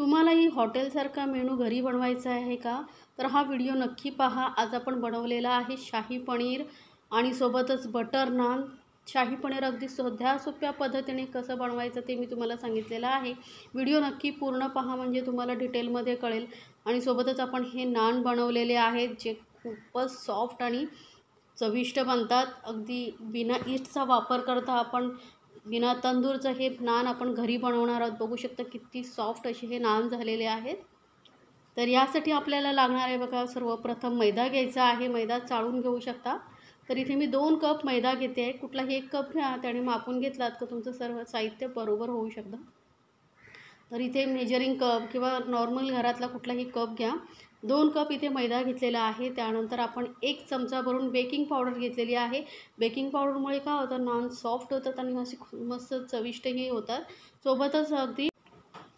तुम्हालाही हॉटेलसारखा मेनू घरी बनवायचा आहे का? तर हा व्हिडिओ नक्की पहा. आज आपण बनवलेला आहे शाही पनीर आणि सोबतच बटर नान. शाही पनीर अगदी साध्या सोप्या पद्धतीने कसं बनवायचं ते मी तुम्हाला सांगितलेलं आहे. व्हिडिओ नक्की पूर्ण पहा म्हणजे तुम्हाला डिटेलमध्ये कळेल. आणि सोबतच आपण हे नान बनवलेले आहेत जे खूपच सॉफ्ट आणि चविष्ट बनतात. अगदी बिना ईस्टचा वापर करता आपण बिना तंदूरचं हे नान आपण घरी बनवणार आहोत. बघू शकता किती सॉफ्ट असे हे नान झालेले आहेत. तर यासाठी आपल्याला लागणार आहे बघा, सर्वप्रथम मैदा घ्यायचा आहे. मैदा चाळून घेऊ शकता. तर इथे मी 2 कप मैदा घेते आहे. कुठलाही 1 कप घ्या, त्याने मापून घेतलात तर तुमचं सर्व साहित्य बरोबर होऊ शकतं. तर इथे मेजरिंग कप किंवा नॉर्मल घरातला कुठलाही कप घ्या. 2 कप इथे मैदा घेतलेला आहे. त्यानंतर आपण 1 चमचा भरून बेकिंग पावडर घेतलेली आहे. बेकिंग पावडरमुळे काय होतं, नान सॉफ्ट होतात आणि असे मस्त चविष्टही होतात. सोबतच अगदी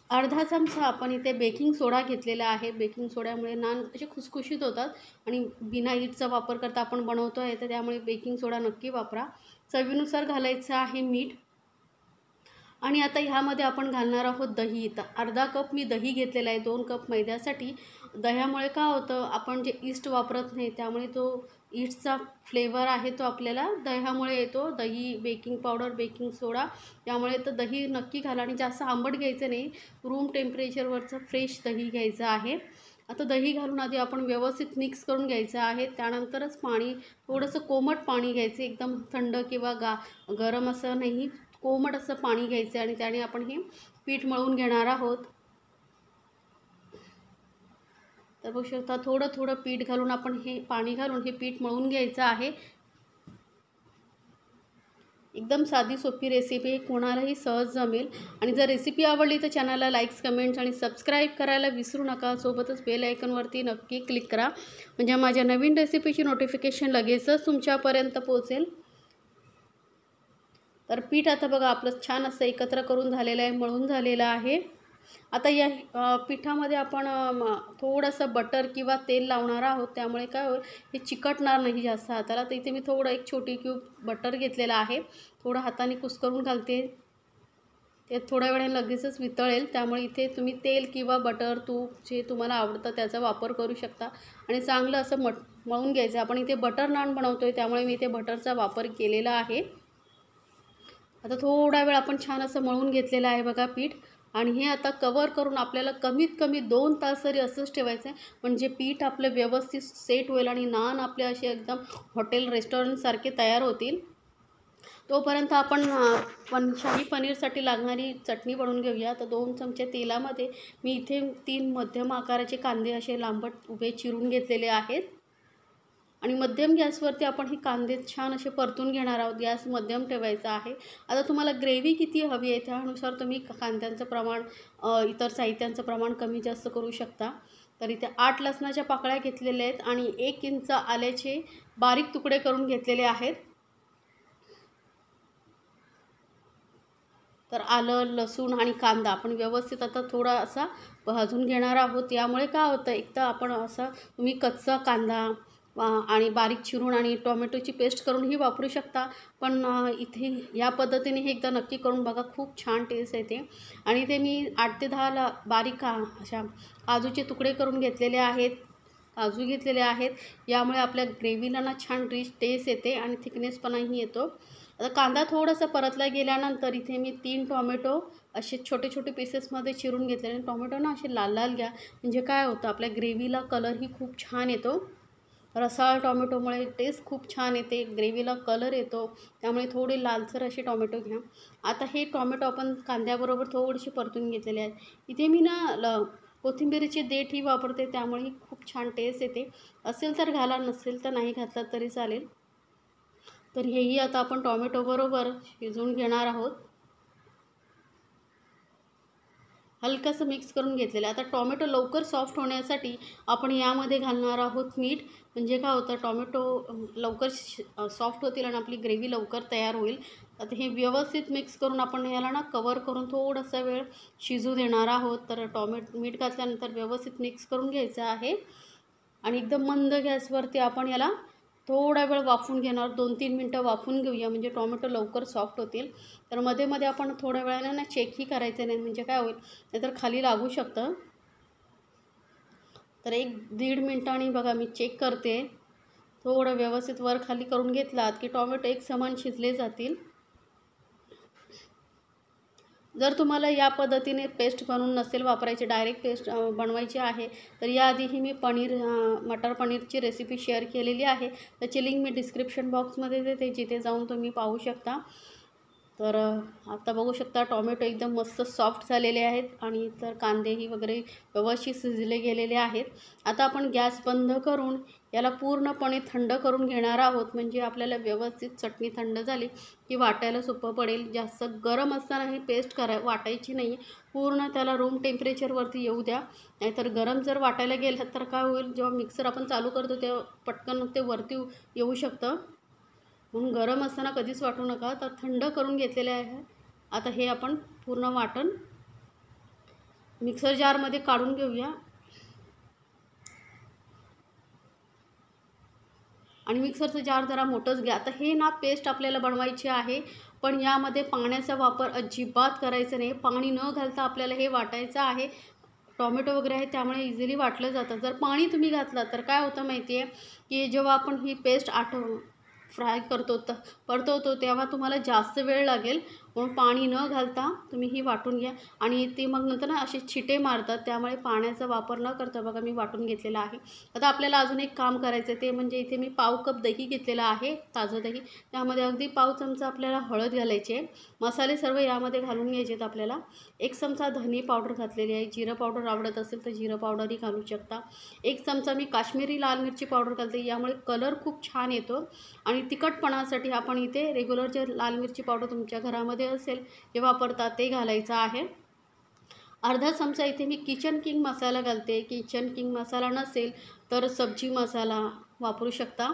अर्धा चमचा आपण इथे बेकिंग सोडा घेतलेला आहे. बेकिंग सोड्यामुळे नान असे खुसखुशीत होतात आणि बिना ईस्टचा वापर करता आपण बनवतो आहे, तर त्यामुळे बेकिंग सोडा नक्की वापरा. चवीनुसार घालायचं आहे मीठ. आणि आता ह्यामध्ये आपण घालणार आहोत दही. तर अर्धा कप मी दही घेतलेला आहे 2 कप मैद्यासाठी. दह्यामुळे काय होतं, आपण जे ईस्ट वापरत नाही त्यामुळे तो ईस्टचा फ्लेवर आहे तो आपल्याला दह्यामुळे येतो. दही, बेकिंग पावडर, बेकिंग सोडा यामुळे तर दही नक्की घाला. आणि जास्त आंबट घ्यायचं नाही, रूम टेम्परेचरवरचं फ्रेश दही घ्यायचं आहे. आता दही घालून आधी आपण व्यवस्थित मिक्स करून घ्यायचं आहे. त्यानंतरच पाणी, थोडंसं कोमट पाणी घ्यायचं, एकदम थंड किंवा गरम असं नाही, कोमट असं पाणी घ्यायचं आणि त्याने आपण हे पीठ मळून घेणार आहोत. तर बघू शकता थोडं थोडं पीठ घालून आपण हे पाणी घालून हे पीठ मळून घ्यायचं आहे. एकदम साधी सोपी रेसिपी, कोणालाही सहज जमेल. आणि जर रेसिपी आवडली तर चॅनलला लाईक्स, कमेंट्स आणि सबस्क्राईब करायला विसरू नका. सोबतच बेल आयकॉनवरती नक्की क्लिक करा म्हणजे माझ्या नवीन रेसिपीची नोटिफिकेशन लगेचच तुमच्यापर्यंत पोहोचेल. तर पीठ आता बघा आपलं छान असं एकत्र करून झालेलं आहे, मळून झालेलं आहे. आता या पिठामध्ये आपण थोडंसं बटर किंवा तेल लावणार आहोत. त्यामुळे काय होईल, हे चिकटणार नाही जास्त हाताला. तर इथे मी थोडं 1 छोटी क्यूब बटर घेतलेला आहे. थोडं हाताने कुस्करून घालते. ते थोड्या वेळाने लगेचच वितळेल. त्यामुळे इथे तुम्ही तेल किंवा बटर, तूप जे तुम्हाला आवडतं त्याचा वापर करू शकता. आणि चांगलं असं मळून घ्यायचं. आपण इथे बटर नान बनवतो आहे त्यामुळे मी इथे बटरचा वापर केलेला आहे. आता थोडा वेळ आपण छान असं मळून घेतलेलं आहे बघा पीठ. आणि हे आता कवर करून आपल्याला कमीत कमी 2 तास तरी असंच ठेवायचं आहे, म्हणजे पीठ आपलं व्यवस्थित सेट होईल आणि नान आपले असे एकदम हॉटेल रेस्टॉरंटसारखे तयार होतील. तोपर्यंत आपण शाही पनीरसाठी लागणारी चटणी बनवून घेऊया. तर 2 चमचे तेलामध्ये मी इथे 3 मध्यम आकाराचे कांदे असे लांबट उभे चिरून घेतलेले आहेत. आणि मध्यम गॅसवरती आपण हे कांदे छान असे परतून घेणार आहोत. गॅस मध्यम ठेवायचा आहे. आता तुम्हाला ग्रेव्ही किती हवी आहे त्यानुसार तुम्ही कांद्यांचं प्रमाण, इतर साहित्यांचं प्रमाण कमी जास्त करू शकता. तर इथे 8 लसणाच्या पाकळ्या घेतलेल्या आहेत आणि 1 इंच आल्याचे बारीक तुकडे करून घेतलेले आहेत. तर आलं, लसूण आणि कांदा आपण व्यवस्थित आता थोडा असा भाजून घेणार आहोत. यामुळे काय होतं, एक तर आपण असा तुम्ही कच्चा कांदा आणि बारीक चिरून आणि टोमॅटोची पेस्ट करूनही वापरू शकता. पण इथे या पद्धतीने हे एकदा नक्की करून बघा, खूप छान टेस्ट येते. आणि इथे मी 8 ते 10 बारीक अशा काजूचे तुकडे करून घेतलेले आहेत. काजू घेतलेले आहेत. यामुळे आपल्या ग्रेव्हीला ना छान रिच टेस्ट येते आणि थिकनेसपणाही येतो. आता कांदा थोडासा परतला गेल्यानंतर इथे मी 3 टोमॅटो असे छोटे छोटे पीसेसमध्ये चिरून घेतले. आणि टोमॅटो ना असे लाल लाल घ्या, म्हणजे काय होतं, आपल्या ग्रेव्हीला कलरही खूप छान येतो. रसाळ टोमॅटोमुळे टेस्ट खूप छान येते, ग्रेव्हीला कलर येतो. त्यामुळे थोडे लालसर असे टोमॅटो घ्या. आता हे टोमॅटो आपण कांद्याबरोबर थोडेसे परतून घेतलेले आहेत. इथे मी ना कोथिंबीरीचे देठही वापरते, त्यामुळेही खूप छान टेस्ट येते. असेल तर घाला, नसेल तर नाही घातला तरी चालेल. तर हेही आता आपण टोमॅटोबरोबर शिजवून घेणार आहोत. हलकंसं मिक्स करून घेतलेलं आहे. आता टोमॅटो लवकर सॉफ्ट होण्यासाठी आपण यामध्ये घालणार आहोत मीठ. म्हणजे काय होतं, टोमॅटो लवकर सॉफ्ट होतील आणि आपली ग्रेव्ही लवकर तयार होईल. आता हे व्यवस्थित मिक्स करून आपण याला ना कवर करून थोडासा वेळ शिजू देणार आहोत. तर मीठ घातल्यानंतर व्यवस्थित मिक्स करून घ्यायचं आहे. आणि एकदम मंद गॅसवरती आपण याला थोडा वेळ वाफवून घेणार, 2-3 मिनटं वाफवून घेऊया म्हणजे टोमॅटो लवकर सॉफ्ट होतील. तर मध्ये मध्ये आपण थोड्या वेळाने ना चेकही करायचं नाही, म्हणजे काय होईल नाहीतर खाली लागू शकतं. तर 1-1.5 मिनटांनी बघा मी चेक करते. थोडं व्यवस्थित वर खाली करून घेतलात की टोमॅटो एक समान शिजले जातील. जर तुम्हाला या पद्धतीने पेस्ट बनवून नसेल वापरायची, डायरेक्ट पेस्ट बनवायची आहे, तर याआधीही मी मटर पनीरची रेसिपी शेअर केलेली आहे. त्याची लिंक मी डिस्क्रिप्शन बॉक्समध्ये देते, जिथे जाऊन तुम्ही पाहू शकता. तर आता बघू शकता टोमॅटो एकदम मस्त सॉफ्ट झालेले आहेत आणि तर कांदेही वगैरे व्यवस्थित शिजले गेलेले आहेत. आता आपण गॅस बंद करून याला पूर्णपणे थंड करून घेणार आहोत, म्हणजे आपल्याला व्यवस्थित चटणी थंड झाली की वाटायला सोपं पडेल. जास्त गरम असताना ही पेस्ट वाटायची नाही, पूर्ण त्याला रूम टेम्परेचरवरती येऊ द्या. नाहीतर गरम जर वाटायला गेलं तर काय होईल, जेव्हा मिक्सर आपण चालू करतो तेव्हा पटकन ते वरती येऊ शकतं. म्हणून गरम असताना कधीच वाटू नका. तर थंड करून घेतलेले आहे. आता हे आपण पूर्ण वाटण मिक्सर जारमध्ये काढून घेऊया आणि मिक्सरचं जार जरा मोठंच घ्या. आता हे ना पेस्ट आपल्याला बनवायची आहे, पण यामध्ये पाण्याचा वापर अजिबात करायचा नाही. पाणी न घालता आपल्याला हे वाटायचं आहे. टोमॅटो वगैरे आहे त्यामुळे इझिली वाटलं जातं. जर पाणी तुम्ही घातलं तर काय होतं माहिती आहे, की जेव्हा आपण ही पेस्ट फ्राय करतो परतवतो तेव्हा तुम्हाला जास्त वेळ लागेल. म्हणून पाणी न घालता तुम्ही ही वाटून घ्या आणि ती मग नंतर ना असे छिटे मारतात, त्यामुळे पाण्याचा वापर न करता बघा मी वाटून घेतलेला आहे. आता आपल्याला अजून एक काम करायचं आहे, ते म्हणजे इथे मी पाव कप दही घेतलेला आहे, ताजं दही. त्यामध्ये अगदी पाव चमचा आपल्याला हळद घालायची आहे. मसाले सर्व यामध्ये घालून घ्यायचे आहेत आपल्याला. 1 चमचा धने पावडर घातलेली आहे. जिरं पावडर आवडत असेल तर जिरं पावडरही घालू शकता. 1 चमचा मी काश्मीरी लाल मिरची पावडर घालते, यामुळे कलर खूप छान येतो. आणि तिखटपणासाठी आपण इथे रेग्युलर जे लाल मिरची पावडर तुमच्या घरामध्ये असेल जे वापरतात ते घालायचं आहे. अर्धा चमचा इथे मी किचन किंग मसाला घालते. किचन किंग मसाला नसेल तर सब्जी मसाला वापरू शकता.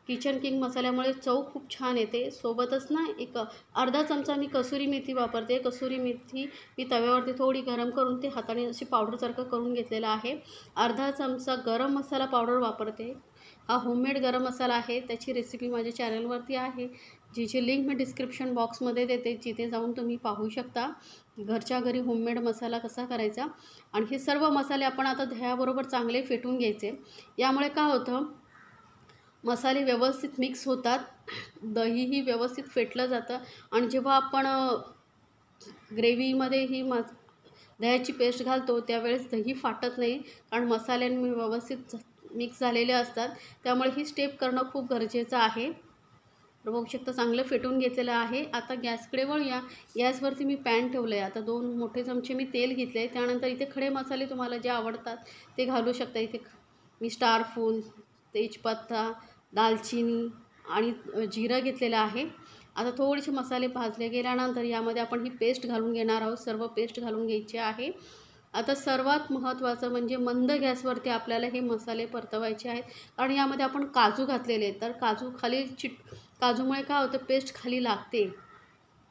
किचन किंग मसाल्यामुळे चव खूप छान येते. सोबतच ना एक अर्धा चमचा मी कसुरी मेथी वापरते. कसुरी मेथी मी तव्यावरती थोडी गरम करून ते हाताने अशी पावडरसारखं करून घेतलेलं आहे. अर्धा चमचा गरम मसाला पावडर वापरते. हा होममेड गरम मसाला आहे, त्याची रेसिपी माझ्या चॅनलवरती आहे, जिची लिंक मी डिस्क्रिप्शन बॉक्समध्ये देते, जिथे जाऊन तुम्ही पाहू शकता घरच्या घरी होममेड मसाला कसा करायचा. आणि हे सर्व मसाले आपण आता दह्याबरोबर चांगले फेटून घ्यायचे. यामुळे काय होतं, मसाले व्यवस्थित मिक्स होतात, दहीही व्यवस्थित फेटलं जातं आणि जेव्हा आपण ग्रेव्हीमध्ये ही दह्याची पेस्ट घालतो त्यावेळेस दही फाटत नाही, कारण मसाल्यांनी व्यवस्थित मिक्स झालेले असतात. त्यामुळे ही स्टेप करणं खूप गरजेचं आहे. तर बघू शकता चांगलं फेटून घेतलेलं आहे. आता गॅसकडे वळूया. गॅसवरती मी पॅन ठेवलं आहे. आता 2 मोठे चमचे मी तेल घेतले आहे. त्यानंतर इथे खडे मसाले तुम्हाला जे आवडतात ते घालू शकता. इथे मी स्टार फूल, तेजपत्ता, दालचिनी आणि जिरं घेतलेलं आहे. आता थोडेसे मसाले भाजले गेल्यानंतर यामध्ये आपण ही पेस्ट घालून घेणार आहोत. सर्व पेस्ट घालून घ्यायची आहे. आता सर्वात महत्त्वाचं म्हणजे मंद गॅसवरती आपल्याला हे मसाले परतवायचे आहेत, कारण यामध्ये आपण काजू घातलेले आहेत. तर काजू खाली काजूमुळे काय होतं, पेस्ट खाली लागते.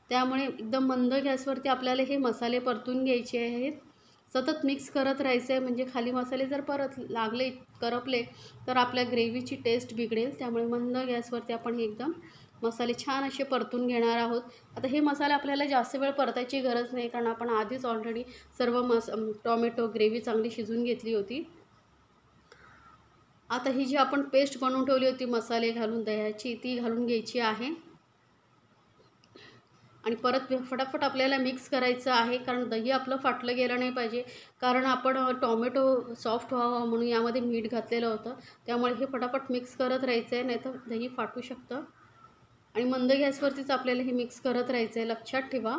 त्यामुळे एकदम मंद गॅसवरती आपल्याला हे मसाले परतून घ्यायचे आहेत. सतत मिक्स करत राहायचं आहे, म्हणजे खाली मसाले जर लागले करपले तर आपल्या ग्रेव्हीची टेस्ट बिघडेल. त्यामुळे मंद गॅसवरती आपण हे एकदम मसाले छान असे परतून घेणार आहोत. आता हे मसाले आपल्याला जास्त वेळ परतायची गरज नाही, कारण आपण आधीच ऑलरेडी सर्व टोमॅटो ग्रेव्ही चांगली शिजवून घेतली होती. आता ही जी आपण पेस्ट बनवून ठेवली होती मसाले घालून दह्याची, ती घालून घ्यायची आहे आणि परत फटाफट आपल्याला मिक्स करायचं आहे, कारण दही आपलं फाटलं गेलं नाही पाहिजे. कारण आपण टोमॅटो सॉफ्ट व्हावा म्हणून यामध्ये मीठ घातलेलं होतं. त्यामुळे हे फटाफट मिक्स करत राहायचं आहे, नाहीतर दही फाटू शकतं. आणि मंद गॅसवरतीच आपल्याला हे मिक्स करत राहायचं आहे, लक्षात ठेवा.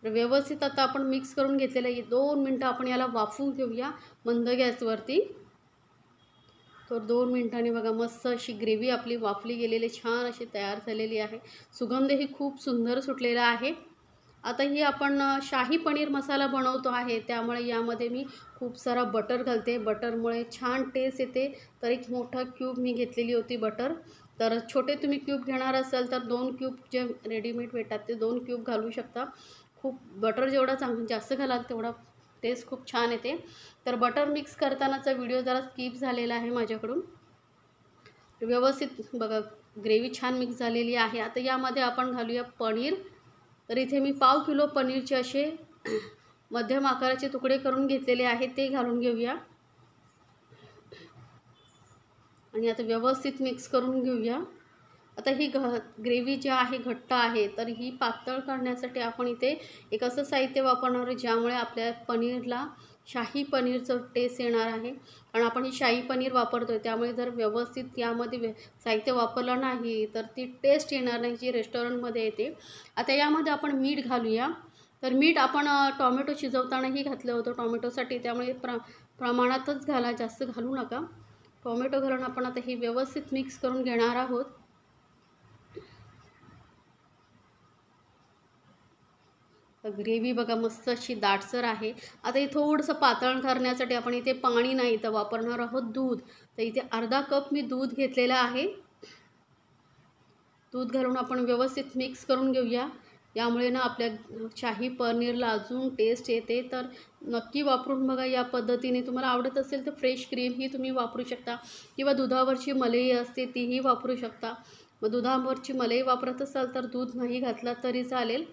व्यवस्थित आता आपण मिक्स करून घेतलेलं आहे. 2 मिनटं आपण याला वाफवून घेऊया मंद गॅसवरती. तर 2 मिनिटांनी बघा मस्त अशी ग्रेव्ही आपली वाफली गेलेली छान अशी तयार झालेली आहे. सुगंधही खूप सुंदर सुटलेला आहे. आता ही आपण शाही पनीर मसाला बनवतो आहे, त्यामुळे यामध्ये मी खूप सारा बटर घालते. बटरमुळे छान टेस्ट येते. तर एक मोठा क्यूब मी घेतलेली होती बटर. तर छोटे तुम्ही क्यूब घेणार असाल तर 2 क्यूब जे रेडीमेड भेटतात ते 2 क्यूब घालू शकता. खूप बटर जेवढा जास्त घालाल तेवढा टेस्ट खूप छान येते. तर बटर मिक्स करतानाचा व्हिडिओ जरा स्किप झालेला आहे माझ्याकडून. व्यवस्थित बघा ग्रेव्ही छान मिक्स झालेली आहे. आता यामध्ये आपण घालूया पनीर. तर इथे मी 1/2 किलो पनीरचे असे मध्यम आकाराचे तुकडे करून घेतलेले आहेत, ते घालून घेऊया आणि आता व्यवस्थित मिक्स करून घेऊया. आता ही ग्रेव्ही जी आहे घट्ट आहे, तर ही पातळ करण्यासाठी आपण इथे एक असं साहित्य वापरणार आहे ज्यामुळे आपल्या पनीरला शाही पनीरचं टेस्ट येणार आहे. कारण आपण ही शाही पनीर वापरतो आहे, त्यामुळे जर व्यवस्थित यामध्ये साहित्य वापरलं नाही तर ती टेस्ट येणार नाही जी रेस्टॉरंटमध्ये येते. आता यामध्ये आपण मीठ घालूया. तर मीठ आपण टॉमॅटो शिजवतानाही घातलं होतं टॉमॅटोसाठी, त्यामुळे प्रमाणातच घाला, जास्त घालू नका. टोमॅटो घालून आपण आता हे व्यवस्थित मिक्स करून घेणार आहोत. तर ग्रेव्ही बघा मस्त अशी दाटसर आहे. आता हे थोडंसं पातळ करण्यासाठी आपण इथे पाणी नाही तर वापरणार आहोत दूध. तर इथे अर्धा कप मी दूध घेतलेलं आहे. दूध घालून आपण व्यवस्थित मिक्स करून घेऊया. यामुळे ना आपल्या शाही पनीरला अजून टेस्ट येते. तर नक्की वापरून बघा या पद्धतीने. तुम्हाला आवडत असेल तर फ्रेश क्रीमही तुम्ही वापरू शकता किंवा दुधावरची मलाई असते तीही वापरू शकता. मग दुधावरची मलाई वापरत असाल तर दूध नाही घातला तरी चालेल.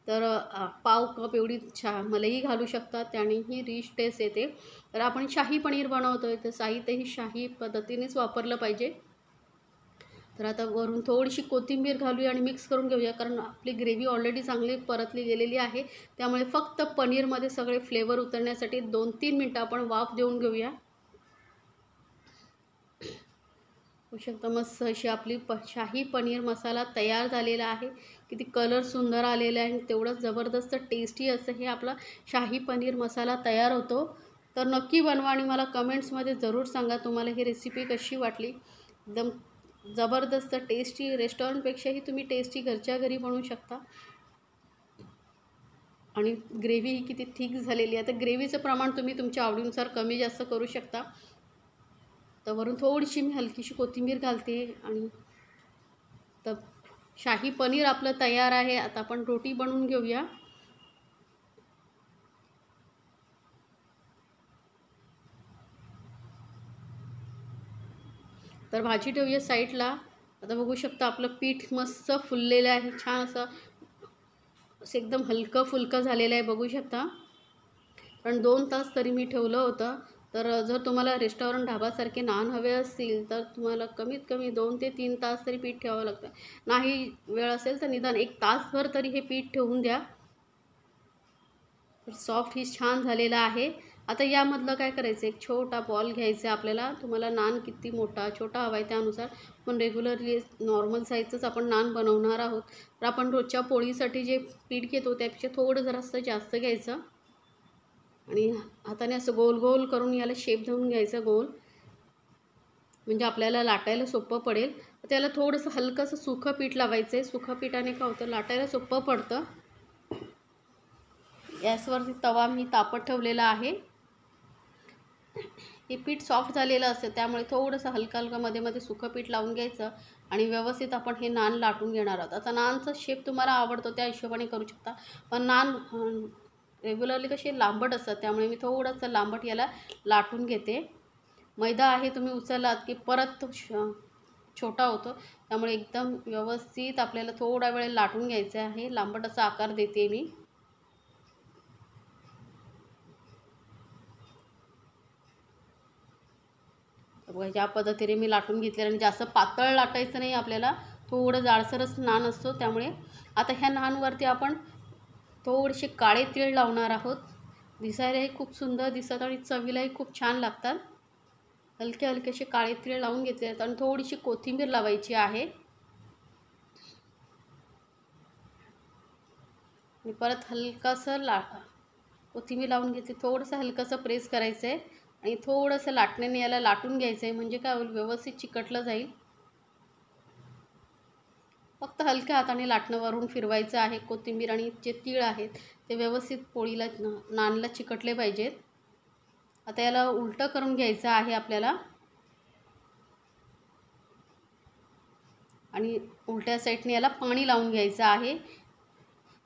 तर 1/2 कप एवढी मलाई घालू शकता, त्यानेही रिच टेस्ट येते. तर आपण शाही पनीर बनवतो आहे तर साहित्यही शाही पद्धतीनेच वापरलं पाहिजे. तर आता वरून थोडीशी कोथिंबीर घालूया आणि मिक्स करून घेऊया, कारण आपली ग्रेव्ही ऑलरेडी चांगली परतली गेलेली आहे. त्यामुळे फक्त पनीरमध्ये सगळे फ्लेवर उतरण्यासाठी 2-3 मिनटं आपण वाफ देऊन घेऊया. होऊ शकतं मस्त अशी आपली शाही पनीर मसाला तयार झालेला आहे. किती कलर सुंदर आलेला आहे आणि तेवढंच जबरदस्त टेस्टी असं हे आपला शाही पनीर मसाला तयार होतो. तर नक्की बनवा आणि मला कमेंट्समध्ये ज़रूर सांगा तुम्हाला ही रेसिपी कशी वाटली. एकदम जबरदस्त टेस्टी, रेस्टॉरंटपेक्षाही तुम्ही टेस्टी घरच्या घरी बनवू शकता. आणि ग्रेव्ही ही किती थिक झालेली आहे. तर ग्रेव्हीचं प्रमाण तुम्ही तुमच्या आवडीनुसार कमी जास्त करू शकता. तर वरून थोडीशी मी हलकीशी कोथिंबीर घालते आणि तर शाही पनीर आपलं तयार आहे. आता आपण रोटी बनवून घेऊया. तर भाजी ठेवूया साईडला. आता बघू शकता आपलं पीठ मस्त फुललेलं आहे, छान असं एकदम हलकं फुलकं झालेलं आहे बघू शकता. कारण 2 तास तरी मी ठेवलं होतं. तर जर तुम्हाला रेस्टॉरंट ढाबासारखे नान हवे असतील तर तुम्हाला कमीत कमी 2 ते 3 तास तरी पीठ ठेवावं लागतं. नाही वेळ असेल तर निदान 1 तासभर तरी हे पीठ ठेवून द्या. तर सॉफ्ट ही छान झालेला आहे. आता यामधलं काय करायचं, एक छोटा बॉल घ्यायचा आपल्याला. तुम्हाला नान किती मोठा छोटा हवा आहे त्यानुसार. पण रेग्युलरली नॉर्मल साईजचंच आपण नान बनवणार आहोत. तर आपण रोजच्या पोळीसाठी जे पीठ घेतो त्यापेक्षा थोडं जरासं जास्त घ्यायचं आणि हाताने असं गोल गोल करून याला शेप देऊन घ्यायचा गोल, म्हणजे आपल्याला लाटायला सोपं पडेल. त्याला थोडंसं हलकंसं सुकं पीठ लावायचं आहे. सुकं पीठाने काय होतं, लाटायला सोपं पडतं. गॅसवरती तवा मी तापत ठेवलेला आहे. हे पीठ सॉफ्ट झालेलं असतं त्यामुळे थोडंसं हलकं हलकं मध्ये मध्ये सुकं पीठ लावून घ्यायचं आणि व्यवस्थित आपण हे नान लाटून घेणार आहोत. आता नानचा शेप तुम्हाला आवडतो त्या हिशोबाने करू शकता. पण नान रेग्युलरली कसे लांबट असतात त्यामुळे मी थोडंसं लांबट याला लाटून घेते. मैदा आहे तुम्ही उचललात की परत तो छोटा होतो, त्यामुळे एकदम व्यवस्थित आपल्याला थोडा वेळ लाटून घ्यायचं आहे. लांबट असा आकार देते मी. ज्या पद्धतीने मी लाटून घेतलेलं आणि जास्त पातळ लाटायचं नाही आपल्याला, थोडं जाडसरच नान असतो. त्यामुळे आता ह्या नानवरती आपण थोडेसे काळे तीळ लावणार आहोत. दिसायलाही खूप सुंदर दिसतात आणि चवीलाही खूप छान लागतात. हलके हलकेसे काळे तीळ लावून घेतले आहेत आणि थोडीशी कोथिंबीर लावायची आहे आणि परत हलकासं कोथिंबीर लावून घेतली. थोडंसं हलकंसं प्रेस करायचं आहे आणि थोडंसं लाटण्याने याला लाटून घ्यायचं आहे, म्हणजे काय होईल, व्यवस्थित चिकटलं जाईल. फक्त हलक्या हाताने लाटणं वरून फिरवायचं आहे. कोथिंबीर आणि जे तीळ आहेत ते व्यवस्थित पोळीला नानला चिकटले पाहिजेत. आता याला उलटं करून घ्यायचं आहे आपल्याला आणि उलट्या साईडने याला पाणी लावून घ्यायचं आहे.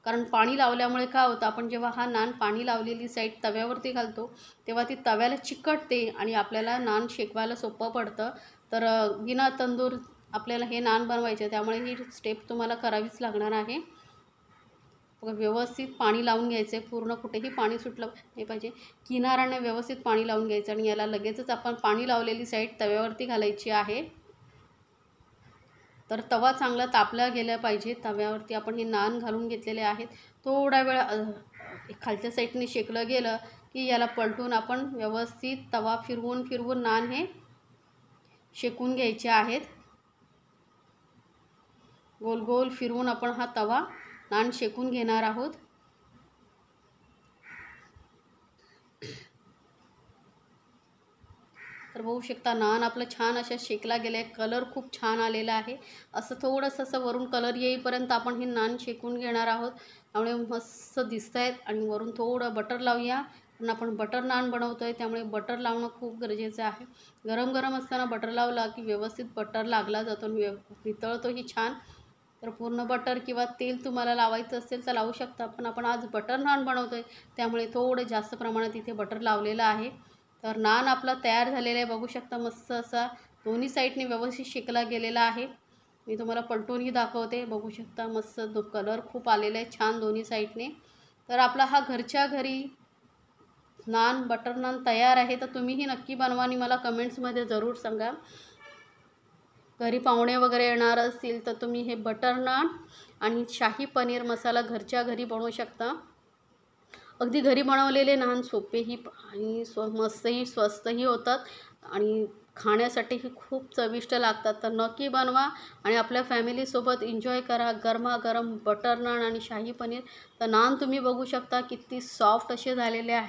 कारण पाणी लावल्यामुळे काय होतं, आपण जेव्हा हा नान पाणी लावलेली साईड तव्यावरती घालतो तेव्हा ती तव्याला चिकटते आणि आपल्याला नान शेकवायला सोपं पडतं. तर बिना तंदूर आपल्याला हे नान बनवायचे, त्यामुळे ही स्टेप तुम्हाला करावीच लागणार आहे. बघा, व्यवस्थित पाणी लावून घ्यायचं आहे, पूर्ण कुठेही पाणी सुटलं नाही पाहिजे. किनाऱ्याने व्यवस्थित पाणी लावून घ्यायचं आणि याला लगेचच आपण पाणी लावलेली साईड तव्यावरती घालायची आहे. तर तवा चांगला तापला गेला पाहिजे. तव्यावरती आपण हे नान घालून घेतलेले आहेत. थोडा वेळ खालच्या साईडने शेकलं गेलं की याला पलटून आपण व्यवस्थित तवा फिरवून फिरवून नान हे शेकून घ्यायचे आहेत. गोल गोल फिरवून आपण हा तवा नान शेकून घेणार आहोत. तर बघू शकता नान आपलं छान अशा शेकला गेला आहे. कलर खूप छान आलेला आहे. असं थोडंसं असं वरून कलर येईपर्यंत आपण हे नान शेकून घेणार आहोत. त्यामुळे मस्त दिसत आहेत. आणि वरून थोडं बटर लावूया, कारण आपण बटर नान बनवतो आहे, त्यामुळे बटर लावणं खूप गरजेचं आहे. गरम गरम असताना बटर लावला की व्यवस्थित बटर लागला जातो आणि वितळतोही छान. तर पूर्ण बटर किंवा तेल तुम्हाला लावायचं असेल तर लावू शकता, पण आपण आज बटर नान बनवतो आहे त्यामुळे थोडं जास्त प्रमाणात इथे बटर लावलेलं आहे. तर नान आपला तयार झालेला आहे. बघू शकता मस्त असा दोन्ही साईडने व्यवस्थित शेकला गेलेला आहे. मी तुम्हाला पलटूनही दाखवते. बघू शकता मस्त कलर खूप आलेला आहे छान दोन्ही साईडने. तर आपला हा घरच्या घरी नान बटर नान तयार आहे. तर तुम्हीही नक्की बनवा आणि मला कमेंट्समध्ये ज़रूर सांगा. घरी पाहुणे वगैरे येणार असतील तर तुम्ही हे बटर नान आणि शाही पनीर मसाला घरच्या घरी बनवू शकता. अगदी घरी बनवलेले नान सोपेही आणि मस्तही स्वस्तही होतात आणि खाण्यासाठीही खूप चविष्ट लागतात. तर नक्की बनवा आणि आपल्या फॅमिलीसोबत एन्जॉय करा. गरमागरम बटर नान आणि शाही पनीर. तर नान तुम्ही बघू शकता किती सॉफ्ट असे झालेले आहेत.